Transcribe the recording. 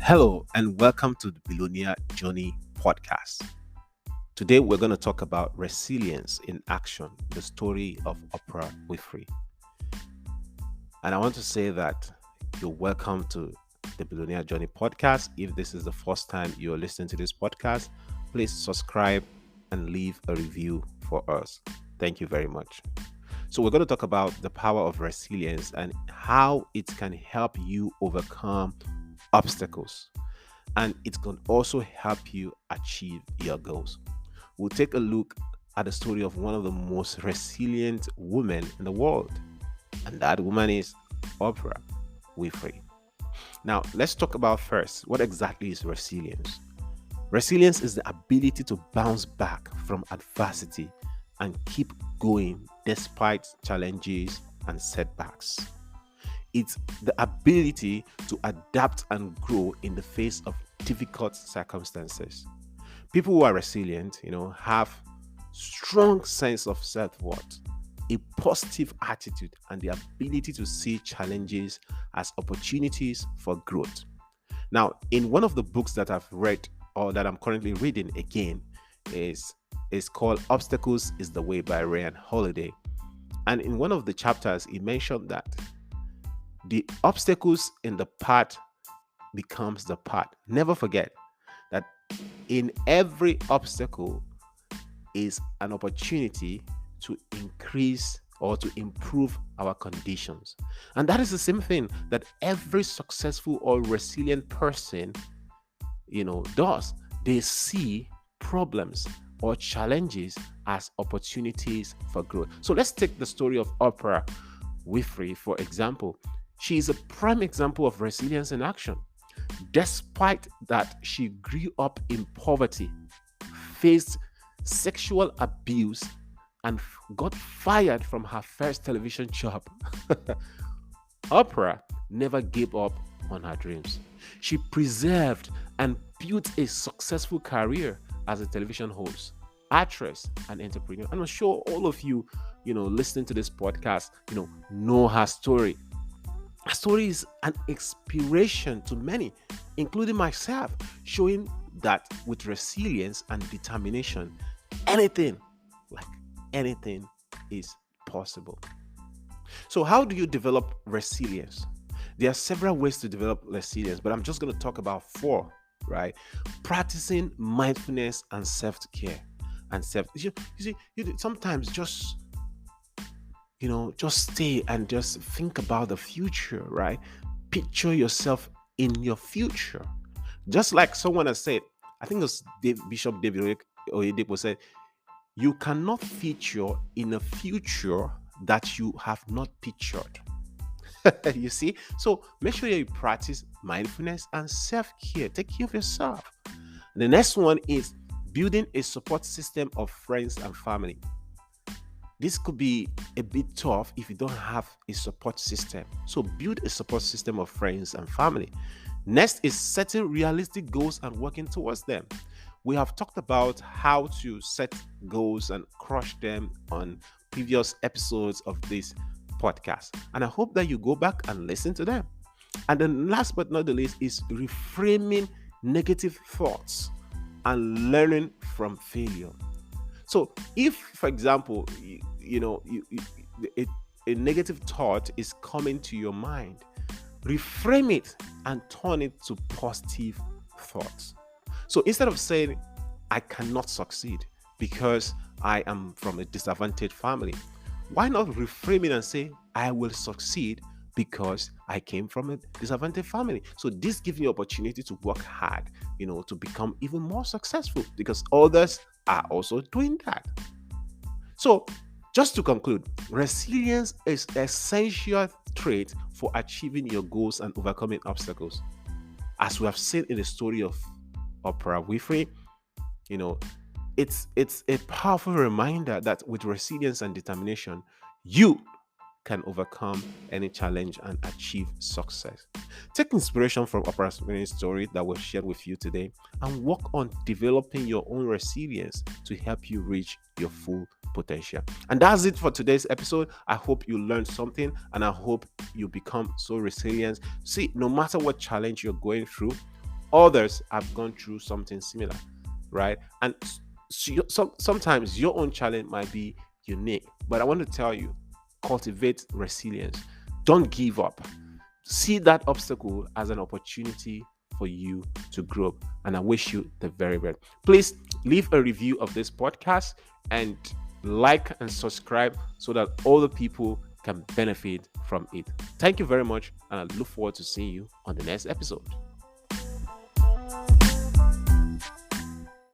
Hello, and welcome to the Billionaire Journey Podcast. Today, we're going to talk about resilience in action, the story of Oprah Winfrey. And I want to say that you're welcome to the Billionaire Journey Podcast. If this is the first time you're listening to this podcast, please subscribe and leave a review for us. Thank you very much. So we're going to talk about the power of resilience and how it can help you overcome obstacles, and it can also help you achieve your goals. We'll take a look at the story of one of the most resilient women in the world, and that woman is Oprah Winfrey. Now, let's talk about first what exactly is resilience. Resilience is the ability to bounce back from adversity and keep going despite challenges and setbacks. It's the ability to adapt and grow in the face of difficult circumstances. People who are resilient, have strong sense of self-worth, a positive attitude, and the ability to see challenges as opportunities for growth. Now, in one of the books that I've read or that I'm currently reading again is called Obstacles is the Way by Ryan Holiday. And in one of the chapters, he mentioned that the obstacles in the path becomes the path. Never forget that in every obstacle is an opportunity to increase or to improve our conditions. And that is the same thing that every successful or resilient person, does. They see problems or challenges as opportunities for growth. So let's take the story of Oprah Winfrey, for example. She is a prime example of resilience in action. Despite that, she grew up in poverty, faced sexual abuse, and got fired from her first television job. Oprah never gave up on her dreams. She preserved and built a successful career as a television host, actress, and entrepreneur. And I'm sure all of you, listening to this podcast, know her story. Her story is an inspiration to many, including myself, showing that with resilience and determination, anything is possible. So how do you develop resilience? There are several ways to develop resilience, but I'm just going to talk about 4, right? Practicing mindfulness and self-care and sometimes just stay and just think about the future, right? Picture yourself in your future. Just like someone has said, I think it was Bishop David Oyedepo said, you cannot feature in a future that you have not pictured. You see? So make sure you practice mindfulness and self-care. Take care of yourself. The next one is building a support system of friends and family. This could be a bit tough if you don't have a support system. So build a support system of friends and family. Next is setting realistic goals and working towards them. We have talked about how to set goals and crush them on previous episodes of this podcast. And I hope that you go back and listen to them. And then last but not the least is reframing negative thoughts and learning from failure. So if, for example, a negative thought is coming to your mind, reframe it and turn it to positive thoughts. So instead of saying, I cannot succeed because I am from a disadvantaged family, why not reframe it and say, I will succeed because I came from a disadvantaged family. So this gives you opportunity to work hard, to become even more successful because others are also doing that. So just to conclude, resilience is an essential trait for achieving your goals and overcoming obstacles. As we have seen in the story of Oprah Winfrey, it's a powerful reminder that with resilience and determination, you can overcome any challenge and achieve success. Take inspiration from Oprah Winfrey's story that was shared with you today and work on developing your own resilience to help you reach your full potential. And that's it for today's episode. I hope you learned something and I hope you become so resilient. See, no matter what challenge you're going through, others have gone through something similar, right? And sometimes your own challenge might be unique, but I want to tell you, cultivate resilience. Don't give up. See that obstacle as an opportunity for you to grow. And I wish you the very best. Please leave a review of this podcast and like and subscribe so that other people can benefit from it. Thank you very much, and I look forward to seeing you on the next episode.